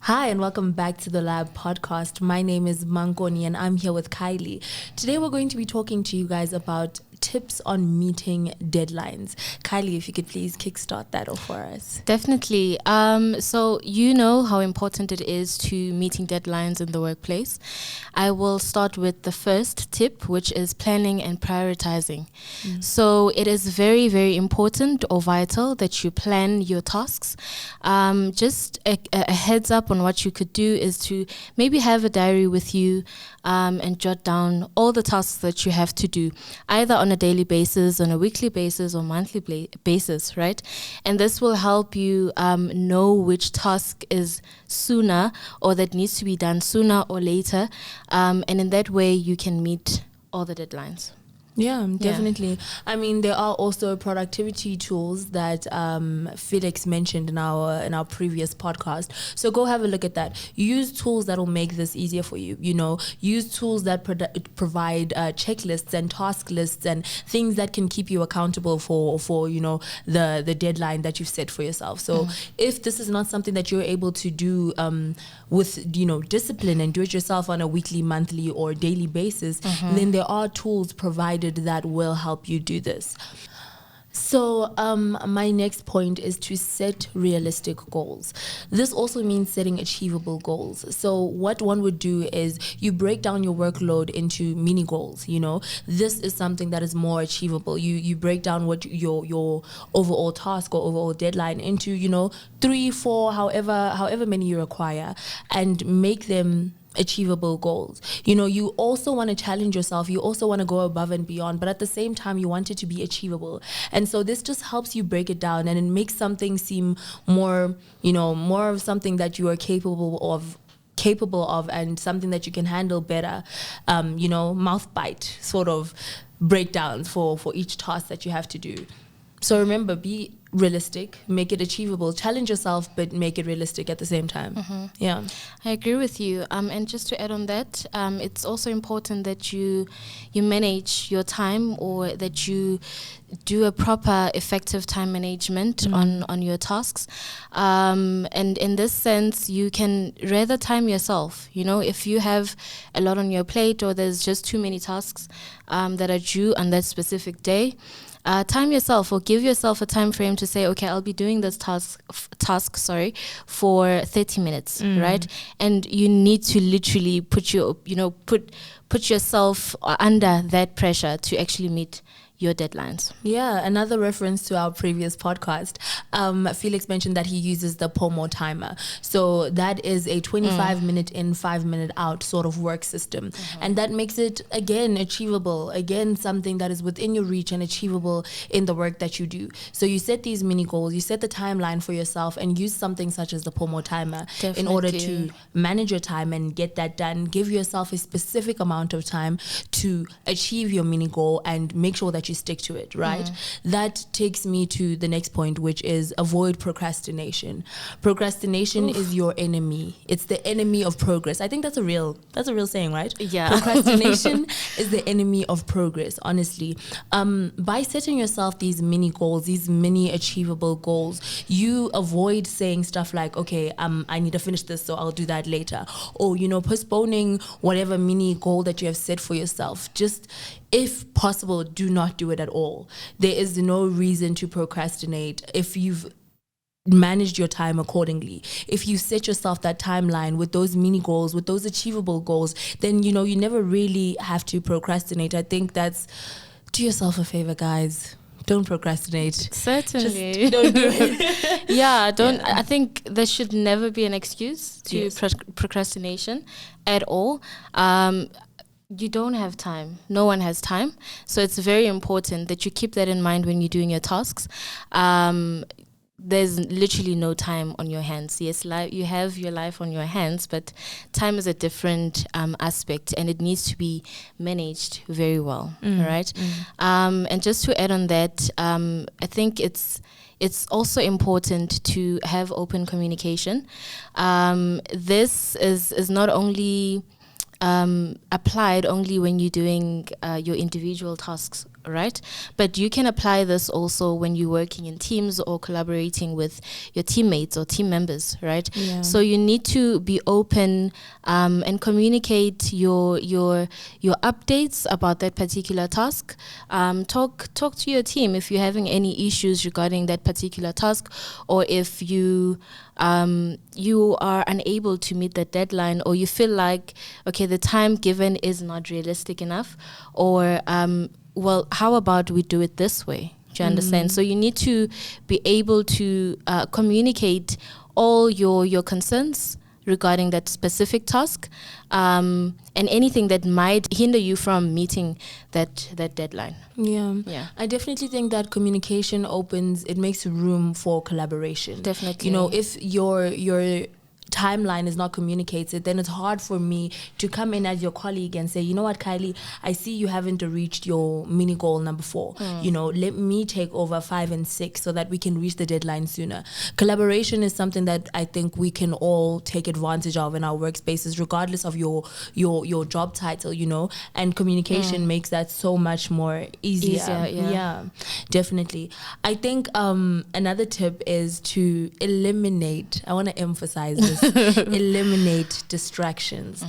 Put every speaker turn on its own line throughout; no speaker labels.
Hi, and welcome back to the Lab podcast. My name is Mangoni, and I'm here with Kylie. Today, we're going to be talking to you guys about tips on meeting deadlines. Kylie, if you could please kickstart that off for us.
Definitely. So you know how important it is to meeting deadlines in the workplace. I will start with the first tip, which is planning and prioritizing. So it is very, very important or vital that you plan your tasks. Just a heads up on what you could do is to maybe have a diary with you and jot down all the tasks that you have to do, either on a daily basis, on a weekly basis, or monthly basis, right? And this will help you know which task is sooner or that needs to be done sooner or later. And in that way, you can meet all the deadlines.
Yeah, definitely. I mean, there are also productivity tools that Felix mentioned in our previous podcast. So go have a look at that. Use tools that will make this easier for you. You know, use tools that provide checklists and task lists and things that can keep you accountable for you know the deadline that you've set for yourself. So if this is not something that you're able to do with discipline and do it yourself on a weekly, monthly, or daily basis, then there are tools provided that will help you do this. So my next point is to set realistic goals. This also means setting achievable goals. So what one would do is you break down your workload into mini goals. This is something that is more achievable. You break down what your overall task or overall deadline into 3, 4, however many you require, and make them achievable goals. You also want to challenge yourself. You also want to go above and beyond, but at the same time, you want it to be achievable. And so this just helps you break it down, and it makes something seem more of something that you are capable of, and something that you can handle better. Mouth bite sort of breakdowns for each task that you have to do. So remember, be realistic, make it achievable, challenge yourself, but make it realistic at the same time. Yeah,
I agree with you. And just to add on that, it's also important that you manage your time, or that you do a proper, effective time management on your tasks. And in this sense, you can rather time yourself. If you have a lot on your plate, or there's just too many tasks that are due on that specific day, time yourself, or give yourself a time frame to say, okay, I'll be doing this task for 30 minutes, right? And you need to literally put yourself under that pressure to actually meet your deadlines.
Yeah, another reference to our previous podcast. Felix mentioned that he uses the Pomo timer. So that is a 25 minute in, 5 minute out sort of work system. And that makes it, again, achievable. Again, something that is within your reach and achievable in the work that you do. So you set these mini goals, you set the timeline for yourself, and use something such as the Pomo timer in order to manage your time and get that done. Give yourself a specific amount of time to achieve your mini goal and make sure that you stick to it, right? That takes me to the next point, which is avoid procrastination. Procrastination is your enemy. It's the enemy of progress. I think that's a real saying, right?
Yeah.
Procrastination is the enemy of progress, honestly. By setting yourself these mini goals, these mini achievable goals, you avoid saying stuff like, okay, I need to finish this, so I'll do that later. Or, postponing whatever mini goal that you have set for yourself. Just, if possible, do not do it at all. There is no reason to procrastinate if you've managed your time accordingly. If you set yourself that timeline with those mini goals, with those achievable goals, then you never really have to procrastinate. I think do yourself a favor, guys. Don't procrastinate.
Certainly.
Just don't do it.
I think there should never be an excuse to procrastination at all. You don't have time. No one has time. So it's very important that you keep that in mind when you're doing your tasks. There's literally no time on your hands. Yes, you have your life on your hands, but time is a different aspect, and it needs to be managed very well, right? And just to add on that, I think it's also important to have open communication. This is not only applied only when you're doing your individual tasks right? But you can apply this also when you're working in teams or collaborating with your teammates or team members, right?
Yeah.
So you need to be open and communicate your updates about that particular task. Talk to your team if you're having any issues regarding that particular task, or if you are unable to meet the deadline, or you feel like, okay, the time given is not realistic enough, or well, how about we do it this way? Do you understand? So you need to be able to communicate all your concerns regarding that specific task, and anything that might hinder you from meeting that deadline.
Yeah. I definitely think that communication makes room for collaboration.
Definitely.
You know, if your timeline is not communicated, then it's hard for me to come in as your colleague and say, you know what, Kylie, I see you haven't reached your mini goal number 4. You know, let me take over 5 and 6 so that we can reach the deadline sooner. Collaboration is something that I think we can all take advantage of in our workspaces, regardless of your job title, you know, and communication makes that so much more easier. Yeah, definitely. I think another tip is to eliminate, I want to emphasize this, eliminate distractions.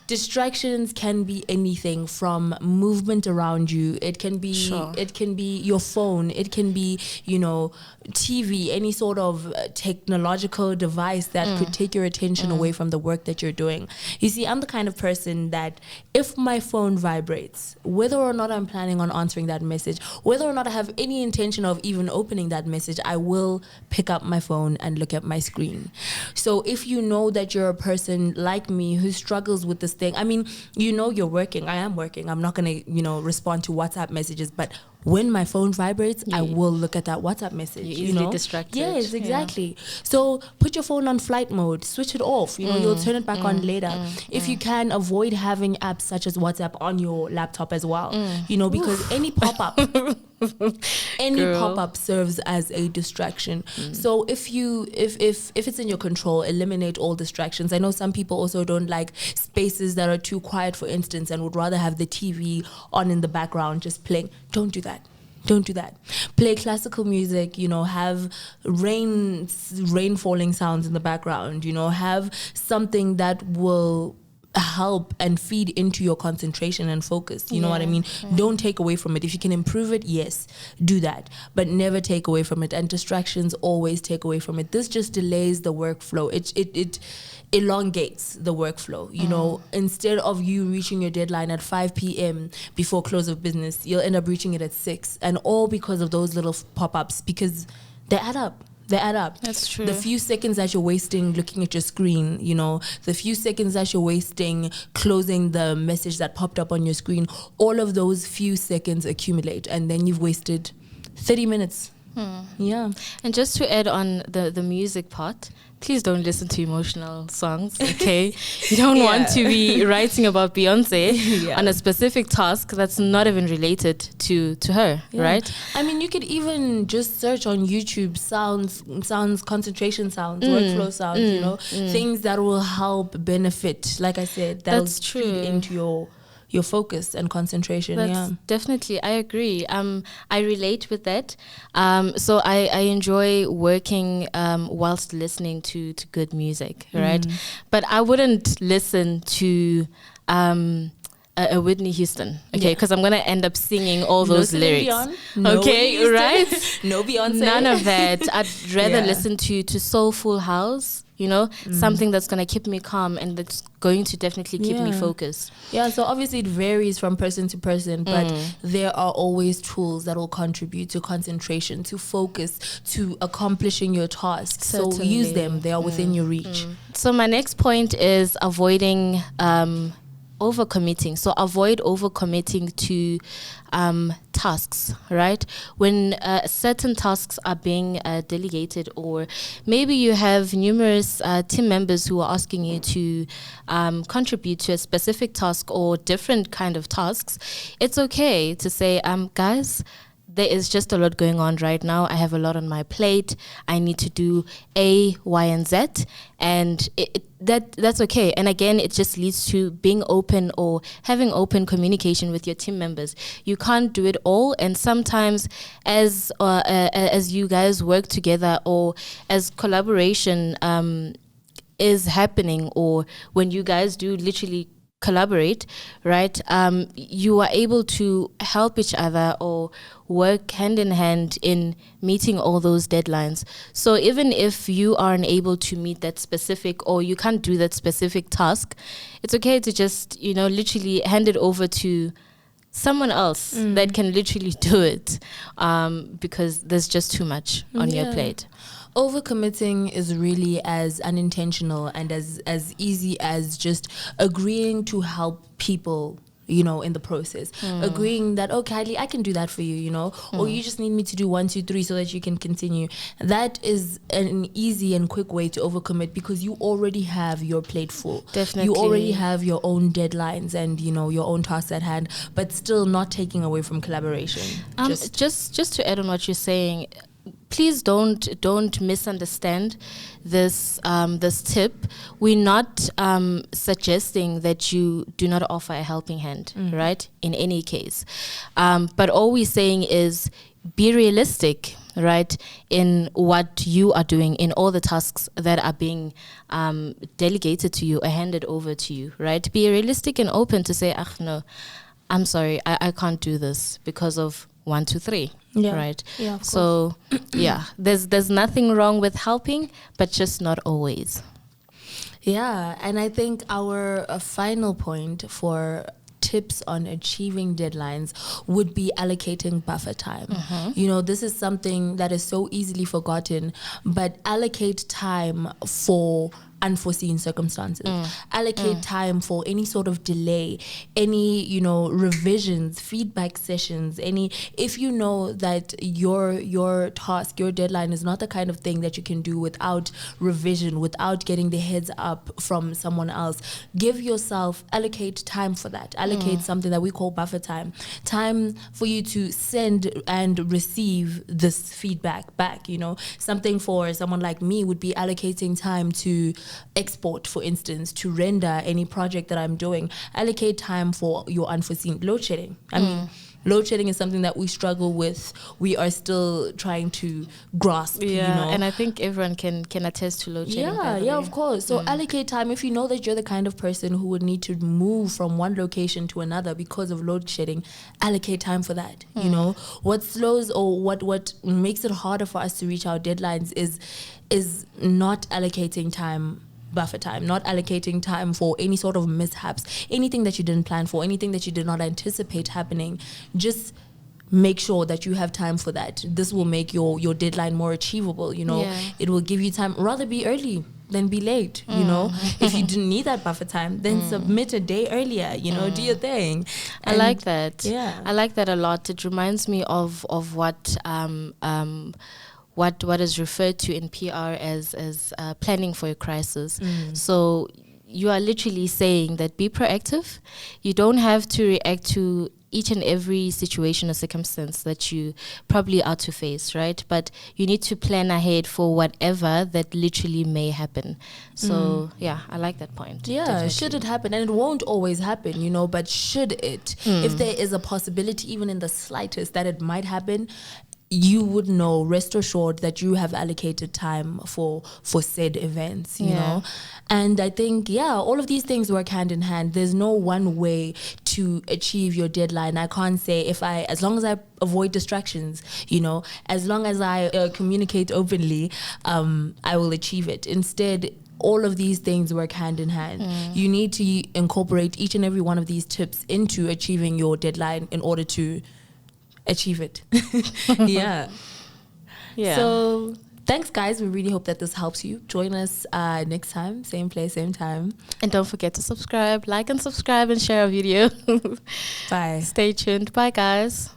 Distractions can be anything from movement around you. It can be your phone. It can be, you know, TV, any sort of technological device that could take your attention away from the work that you're doing. You see, I'm the kind of person that if my phone vibrates, whether or not I'm planning on answering that message, whether or not I have any intention of even opening that message, I will pick up my phone and look at my screen. So if you know that you're a person like me who struggles with this thing, I mean, you know, you're working. I am working. I'm not going to, you know, respond to WhatsApp messages, but when my phone vibrates, I will look at that WhatsApp message.
You're easily distracted.
Yes, exactly. So put your phone on flight mode, switch it off. You know, you'll turn it back on later. If you can, avoid having apps such as WhatsApp on your laptop as well. You know, because any pop-up, pop-up serves as a distraction. So if it's in your control, eliminate all distractions. I know some people also don't like spaces that are too quiet, for instance, and would rather have the TV on in the background just playing. Don't do that. Don't do that. Play classical music, you know, have rain falling sounds in the background, you know, have something that will help and feed into your concentration and focus. You know what I mean? Don't take away from it. If you can improve it, yes, do that. But never take away from it. And distractions always take away from it. This just delays the workflow. It elongates the workflow. You know, instead of you reaching your deadline at 5 p.m. before close of business, you'll end up reaching it at 6. And all because of those little pop-ups, because they add up. They add up.
That's true.
The few seconds that you're wasting looking at your screen, you know, the few seconds that you're wasting closing the message that popped up on your screen, all of those few seconds accumulate, and then you've wasted 30 minutes. Yeah.
And just to add on the music part, please don't listen to emotional songs, okay? You don't want to be writing about Beyonce on a specific task that's not even related to her, right?
I mean, you could even just search on YouTube sounds, concentration sounds, workflow sounds, you know, things that will help benefit, like I said, that'll feed into your focus and concentration.
That's definitely, I agree. I relate with that. So I enjoy working whilst listening to good music, right? But I wouldn't listen to a Whitney Houston, okay? Because I'm gonna end up singing all those lyrics. Okay, right?
No Beyonce.
None of that. I'd rather listen to soulful house. You know, something that's going to keep me calm and that's going to definitely keep me focused.
Yeah, so obviously it varies from person to person, but there are always tools that will contribute to concentration, to focus, to accomplishing your tasks.
Certainly.
So use them. They are within your reach.
So my next point is avoiding overcommitting. So avoid overcommitting to tasks, right? When certain tasks are being delegated, or maybe you have numerous team members who are asking you to contribute to a specific task or different kind of tasks, it's okay to say, guys, there is just a lot going on right now. I have a lot on my plate. I need to do A, Y, and Z, and that's okay. And again, it just leads to being open or having open communication with your team members. You can't do it all, and sometimes as you guys work together or as collaboration is happening, or when you guys do literally collaborate, right? You are able to help each other or work hand in hand in meeting all those deadlines. So even if you aren't able to meet that specific, or you can't do that specific task, it's okay to just, literally hand it over to someone else that can literally do it, because there's just too much on your plate.
Overcommitting is really as unintentional and as easy as just agreeing to help people, in the process. Agreeing that, oh, Kylie, I can do that for you, or you just need me to do 1, 2, 3 so that you can continue. That is an easy and quick way to overcommit, because you already have your plate full.
Definitely.
You already have your own deadlines and, your own tasks at hand, but still not taking away from collaboration.
Just to add on what you're saying, please don't misunderstand this this tip. We're not suggesting that you do not offer a helping hand, right? In any case, but all we're saying is be realistic, right? In what you are doing, in all the tasks that are being delegated to you or handed over to you, right? Be realistic and open to say, no, I'm sorry, I can't do this because of 1, 2, 3.
Yeah.
Right.
Yeah. Of course.
So there's nothing wrong with helping, but just not always.
Yeah, and I think our final point for tips on achieving deadlines would be allocating buffer time. This is something that is so easily forgotten, but allocate time for unforeseen circumstances. Allocate time for any sort of delay, any, revisions, feedback sessions, if you know that your task, your deadline is not the kind of thing that you can do without revision, without getting the heads up from someone else, allocate time for that. Allocate something that we call buffer time. Time for you to send and receive this feedback back, Something for someone like me would be allocating time to export, for instance, to render any project that I'm doing. Allocate time for your unforeseen load shedding. I mean, load shedding is something that we struggle with. We are still trying to grasp,
and I think everyone can attest to load shedding.
Yeah, of course. So allocate time. If you know that you're the kind of person who would need to move from one location to another because of load shedding, allocate time for that. What slows or what makes it harder for us to reach our deadlines is not allocating time, buffer time, not allocating time for any sort of mishaps, anything that you didn't plan for, anything that you did not anticipate happening. Just make sure that you have time for that. This will make your deadline more achievable. It will give you time. Rather be early than be late. If you didn't need that buffer time, then submit a day earlier. Do your thing.
I like that.
Yeah,
I like that a lot. It reminds me of what is referred to in PR as planning for a crisis. So you are literally saying that be proactive. You don't have to react to each and every situation or circumstance that you probably are to face, right? But you need to plan ahead for whatever that literally may happen. So I like that point.
Yeah, definitely. Should it happen? And it won't always happen, but should it? If there is a possibility, even in the slightest, that it might happen, you would know, rest assured, that you have allocated time for said events, you know. And I think, all of these things work hand in hand. There's no one way to achieve your deadline. I can't say as long as I avoid distractions, as long as I communicate openly, I will achieve it. Instead, all of these things work hand in hand. You need to incorporate each and every one of these tips into achieving your deadline in order to achieve it. Yeah. So thanks, guys. We really hope that this helps you. Join us next time, same place, same time.
And don't forget to subscribe, like and subscribe, and share our video.
Bye.
Stay tuned. Bye, guys.